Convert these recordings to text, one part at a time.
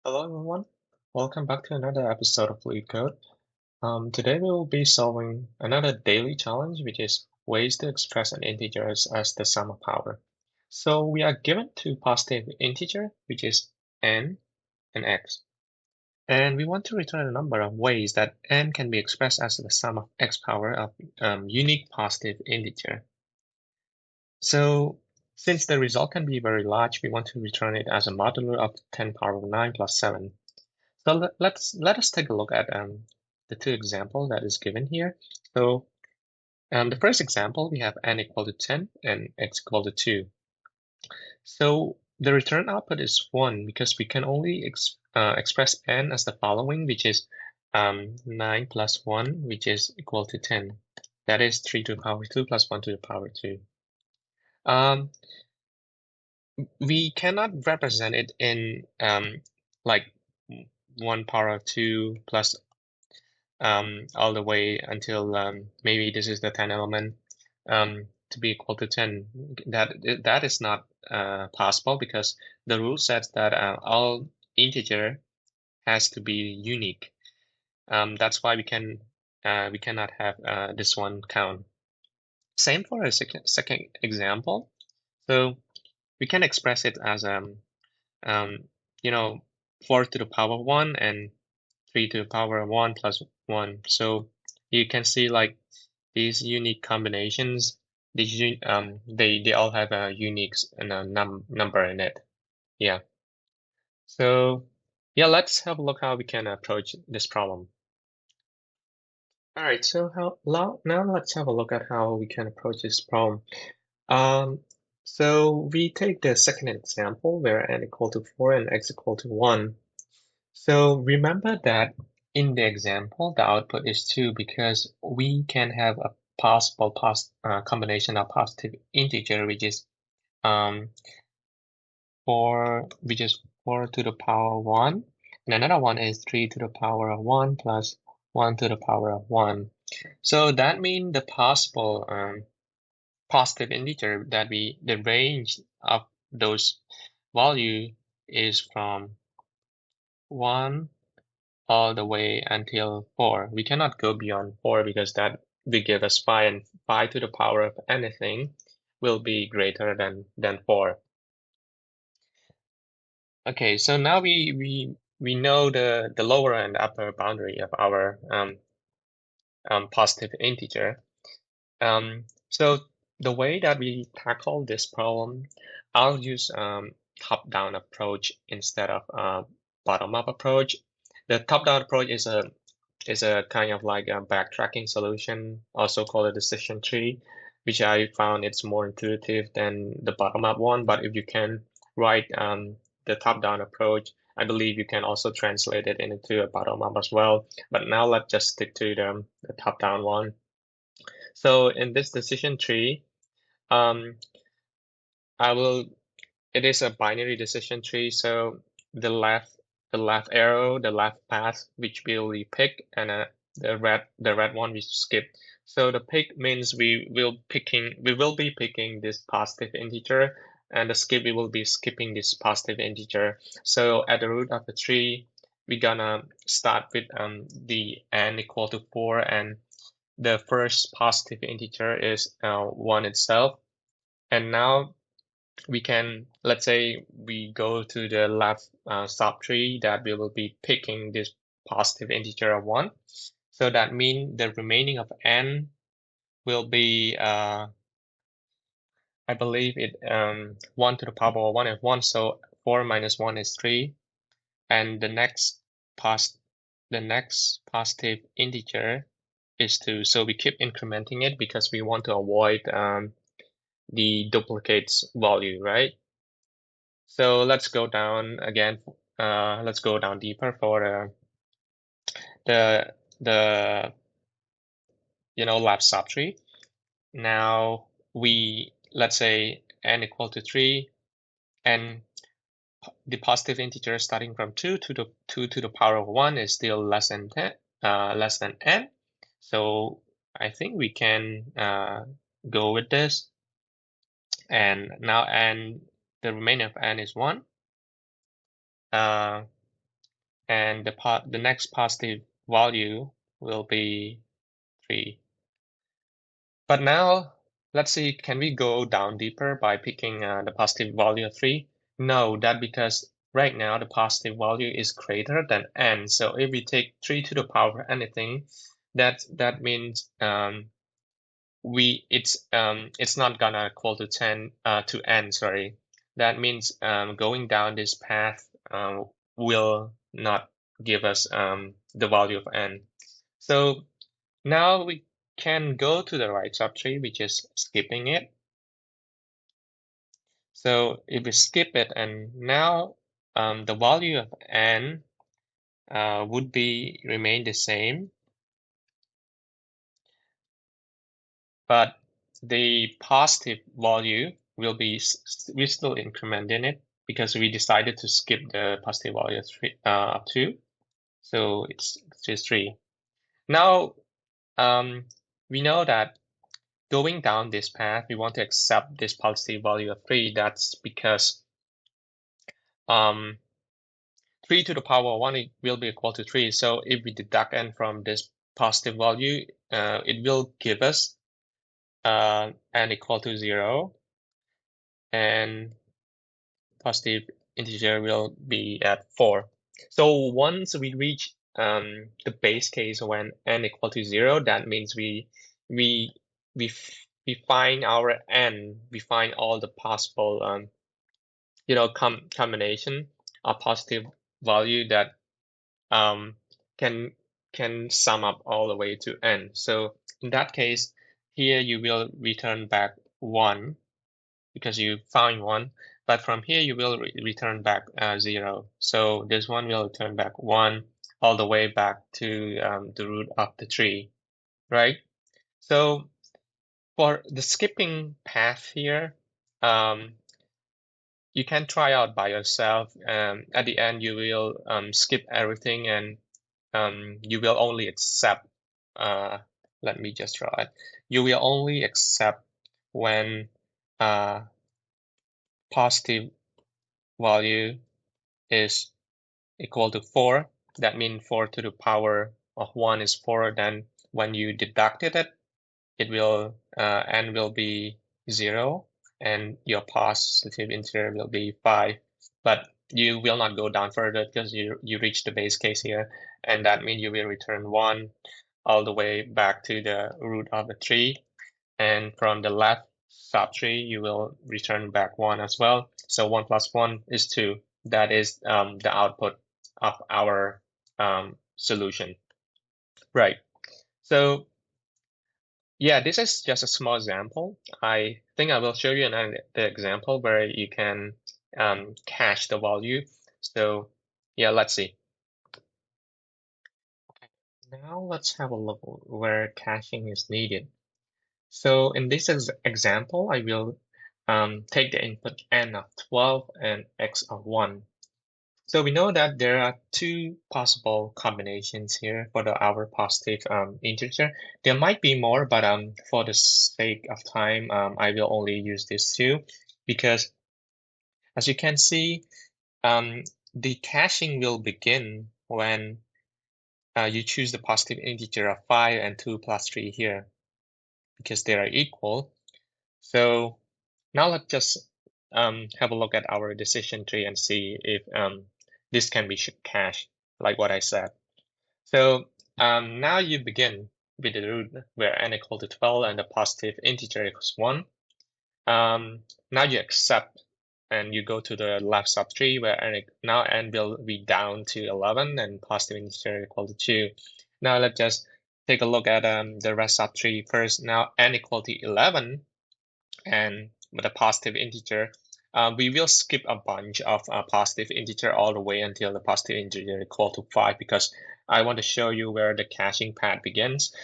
Hello everyone, welcome back to another episode of Leetcode. Today we will be solving another daily challenge, which is ways to express an integer as the sum of power. So we are given two positive integer, which is n and x, and we want to return a number of ways that n can be expressed as the sum of x power of unique positive integer. So since the result can be very large, we want to return it as a modulo of 10 power 9 plus 7. So let us take a look at the two examples that is given here. So the first example, we have n equal to 10 and x equal to 2. So the return output is 1 because we can only express n as the following, which is 9 plus 1, which is equal to 10. That is 3 to the power 2 plus 1 to the power 2. Um, we cannot represent it in like 1 power of 2 plus all the way until maybe this is the 10 element to be equal to 10. That is not possible because the rule says that all integer has to be unique. That's why we cannot have this one count. Same for a second example. So we can express it as um, 4 to the power 1 and 3 to the power 1 plus 1. So you can see like these unique combinations, they all have a unique number in it. Yeah. So yeah, let's have a look how we can approach this problem. All right, so now let's have a look at how we can approach this problem. Um, so we take the second example where n equal to 4 and x equal to 1. So remember that in the example, the output is 2 because we can have a possible combination of positive integer, which is 4, which is 4 to the power 1, and another one is 3 to the power of 1 plus 1 to the power of 1. So that means the possible positive integer that the range of those value is from 1 all the way until 4. We cannot go beyond 4 because that will give us 5, and 5 to the power of anything will be greater than 4. Okay, so now we know the lower and upper boundary of our positive integer. So the way that we tackle this problem, I'll use top-down approach instead of bottom-up approach. The top-down approach is a kind of like a backtracking solution, also called a decision tree, which I found it's more intuitive than the bottom-up one. But if you can write the top-down approach, I believe you can also translate it into a bottom-up as well. But now let's just stick to the top-down one. So in this decision tree, um, it is a binary decision tree. So the left arrow, the left path, which will be pick, and the red one we skip. So the pick means we will be picking this positive integer, and the skip we will be skipping this positive integer. So at the root of the tree, we're gonna start with the n equal to 4, and the first positive integer is 1 itself. And now we can, let's say we go to the left subtree that we will be picking this positive integer of 1. So that means the remaining of n will be, I believe it 1 to the power of 1 is 1. So 4 minus 1 is 3. And the next positive integer is 2. So we keep incrementing it because we want to avoid the duplicates value, right? So let's go down again. Let's go down deeper for the left subtree. Now let's say n equal to 3, and the positive integer starting from 2 to the power of 1 is still less than n. So I think we can go with this. And now the remainder of n is 1. and the next positive value will be 3. But now, let's see, can we go down deeper by picking the positive value of 3? No, that because right now the positive value is greater than n. So if we take 3 to the power anything, that means it's not gonna equal to 10 to n, sorry. That means going down this path will not give us the value of n. So now we can go to the right subtree, which is skipping it. So if we skip it, and now the value of n would be remain the same, but the positive value will be we're still incrementing it because we decided to skip the positive value of 3, of 2. So it's just 3. Now we know that going down this path, we want to accept this positive value of 3. That's because 3 to the power 1 will be equal to 3. So if we deduct n from this positive value, it will give us n equal to 0, and positive integer will be at 4. So once we reach the base case when n equal to 0, that means we we we find our n, we find all the possible combination of positive value that um, can sum up all the way to n. So in that case, here you will return back 1 because you found 1, but from here you will return back 0. So this one will return back 1 all the way back to the root of the tree, right? So for the skipping path here, you can try out by yourself. At the end, you will skip everything, and you will only accept, let me just try it. You will only accept when positive value is equal to 4. That means 4 to the power of 1 is 4. Then when you deducted it, it will n will be 0, and your positive integer will be 5. But you will not go down further because you reach the base case here, and that means you will return 1 all the way back to the root of the tree, and from the left subtree you will return back 1 as well. So 1 plus 1 is 2. That is the output of our solution, right? So yeah, this is just a small example. I think I will show you another example where you can cache the value. So yeah, let's see. Now let's have a look where caching is needed. So in this example, I will take the input n of 12 and x of 1. So we know that there are two possible combinations here for our positive integer. There might be more, but for the sake of time, I will only use these two because as you can see, the caching will begin when you choose the positive integer of 5 and 2 plus 3 here because they are equal. So now let's just have a look at our decision tree and see if this can be cached, like what I said. So now you begin with the root where n equal to 12 and the positive integer equals 1. Now you accept and you go to the left subtree where now n will be down to 11 and positive integer equal to 2. Now let's just take a look at the rest subtree first. Now n equal to 11 and with a positive integer, we will skip a bunch of positive integer all the way until the positive integer equal to 5 because I want to show you where the caching path begins.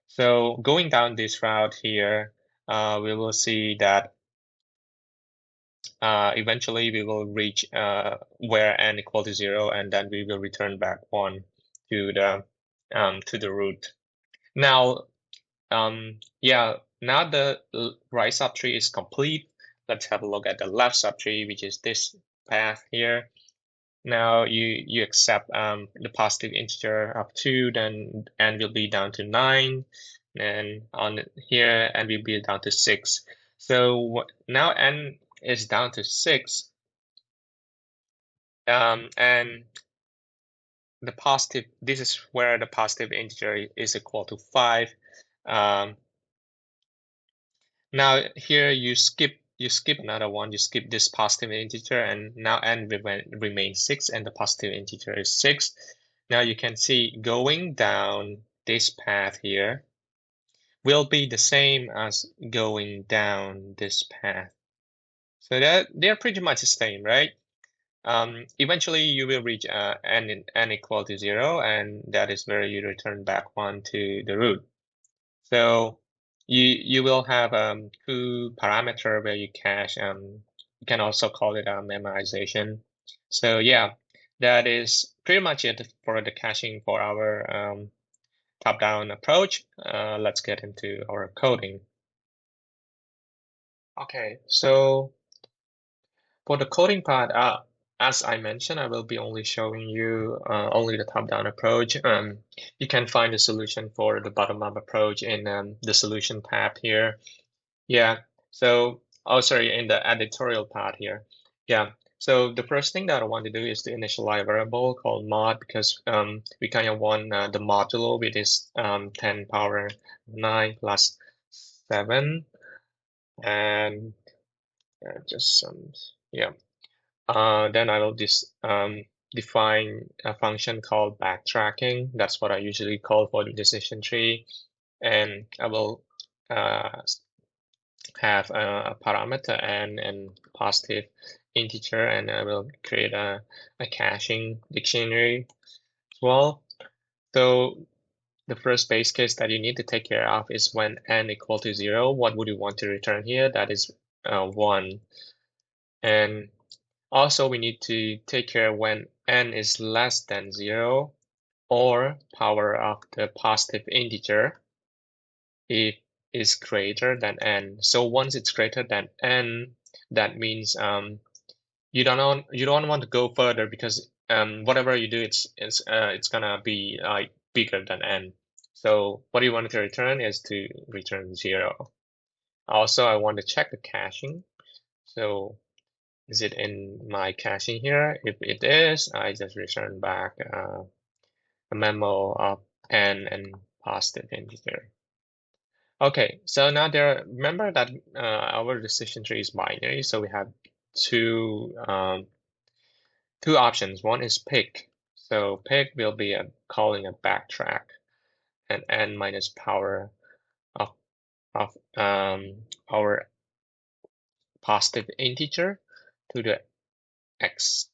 So going down this route here, we will see that eventually we will reach where n equal to 0, and then we will return back 1 to the root. Now yeah, now the right subtree is complete. Let's have a look at the left subtree, which is this path here. now you accept the positive integer of 2, then n will be down to 9, and on here n will be down to 6. So now n is down to 6, and the positive, this is where the positive integer is equal to 5. Um, Now here you skip another one, you skip this positive integer, and now n remains 6, and the positive integer is 6. Now you can see going down this path here will be the same as going down this path. So that they're pretty much the same, right? Eventually you will reach n equal to 0, and that is where you return back 1 to the root. So you will have two parameter where you cache. You can also call it a memorization. So yeah, that is pretty much it for the caching for our top-down approach. Let's get into our coding. Okay, so for the coding part, as I mentioned, I will be only showing you only the top-down approach. You can find the solution for the bottom-up approach in the solution tab here. Yeah, so, oh, sorry, in the editorial part here. Yeah, so the first thing that I want to do is to initialize a variable called mod, because we kind of want the modulo, which is 10 power 9 plus 7, and just some, yeah. Then I will just define a function called backtracking. That's what I usually call for the decision tree. And I will have a parameter n and positive integer, and I will create a caching dictionary as well. So the first base case that you need to take care of is when n equal to 0, what would you want to return here? That is 1. And also we need to take care when n is less than 0 or power of the positive integer if is greater than n. So once it's greater than n, that means you don't want to go further, because whatever you do, it's gonna be like bigger than n. So what you want to return is to return 0. Also, I want to check the caching. So is it in my caching here? If it is, I just return back a memo of n and positive integer. Okay, so now remember that our decision tree is binary, so we have two options. One is pick. So pick will be calling a backtrack and n minus power of our positive integer to the x.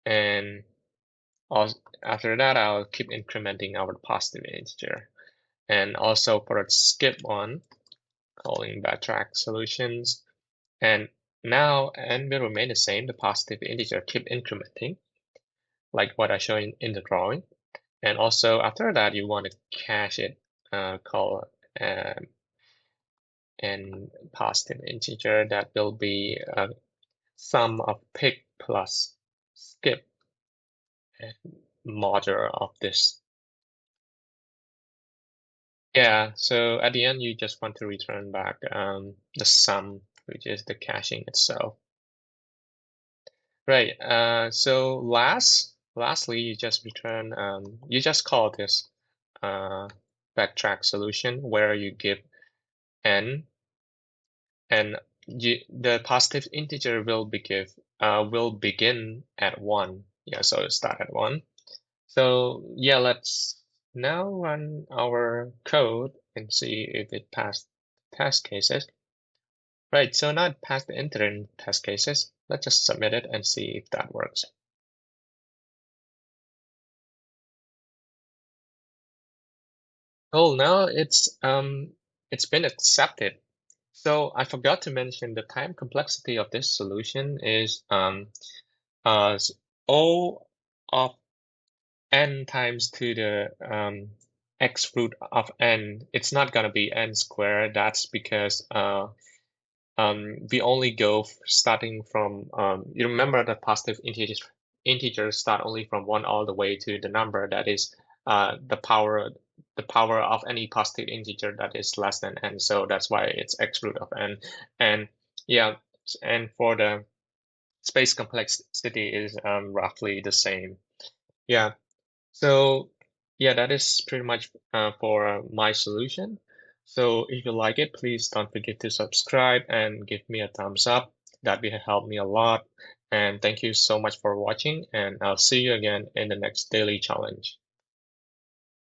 And also, after that, I'll keep incrementing our positive integer. And also for the skip one, calling backtrack solutions. And now n will remain the same. The positive integer keep incrementing, like what I show in the drawing. And also after that, you want to cache it, call an positive integer that will be a sum of pick plus skip and module of this. Yeah, so at the end, you just want to return back the sum, which is the caching itself. Right, so lastly, you just return, you just call this backtrack solution where you give n, and the positive integer will begin at 1. Yeah, so it start at 1. So yeah, let's now run our code and see if it passed test cases. Right, so now it passed the interim test cases. Let's just submit it and see if that works. Oh, now it's been accepted. So I forgot to mention the time complexity of this solution is O of n times to the x root of n. It's not gonna be n squared. That's because we only go starting from you remember the positive integers start only from 1 all the way to the number that is the power of any positive integer that is less than n. So that's why it's x root of n. And yeah, and for the space complexity is roughly the same. Yeah. So yeah, that is pretty much for my solution. So if you like it, please don't forget to subscribe and give me a thumbs up. That will help me a lot. And thank you so much for watching, and I'll see you again in the next daily challenge.